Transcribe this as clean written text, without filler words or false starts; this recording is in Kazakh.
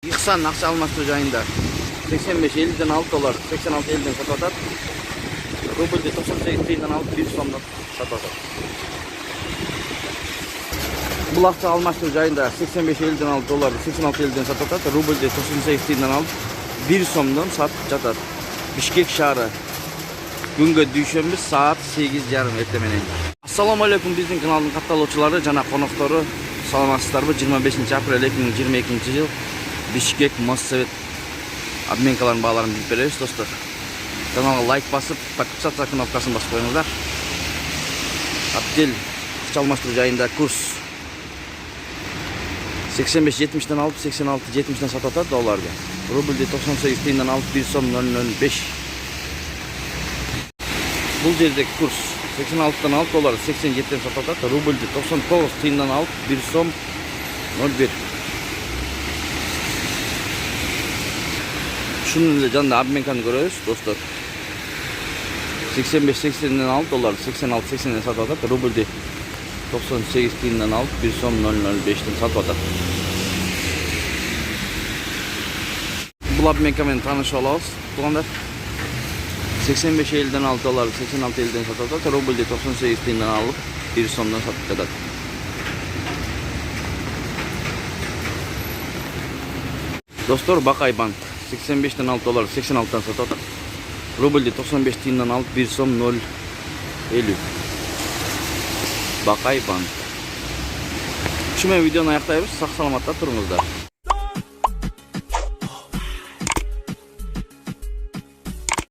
Ihsan akça almashtırуу жайында 85.50'den alıp dolar, 86.50'den satып атат. Рубльде 98 тиындан алып 1 сомдон сатып атат. Бул акча алмаштыруу жайында 85.50'den alıp dolar, 86.50'den сатып атат. Рубльде 98 тиындан алып 1 сомдон сатып жатат. Бишкек шаары. Күнгө дүйшөмбү саат 8:30 эртең менен. Ассаламу алейкум биздин каналдын катталуучулары жана коноктору. Саламатсыздарбы? 25 апрель 2022 жыл Бишкек Моссовет обменкаларын бааларын билип беребиз, достор. Каналга лайк басып, подписаться кнопкасын басып коюңуздар. Апрель акча алмаштыруу жайында курс 85.70'den alıp 86.70'den сатып атат долларды. Рубльде 98 тиындан алып 1 сом 0.05. Бул жердеги курс 86'dan alıp dolar 87'den сатып атат. Рубльде 99 тиындан алып 1 сом 0.1. Şunun ile canlı обменканы көрөбүз, достор. 85-80'den alıp dolar 86-80'den сатып атат. Рубльде 98 тиындан алып 1 сом 0.05'den сатып атат. Бул обменкамен таанышып алабыз, туугандар. 85.50'den alıp dolar 86.50'den сатып атат. Рубльде 98 тиындан алып 1 сомдон сатып жатат. Достор, Бакай банк 85'den alıp dolar 86'dan сатып атат. Рубльде 95 тиындан алып 1 сом 0.50. Бакай банк. Şu men videonu ayaktayız. Sağ salamatla turumuzda.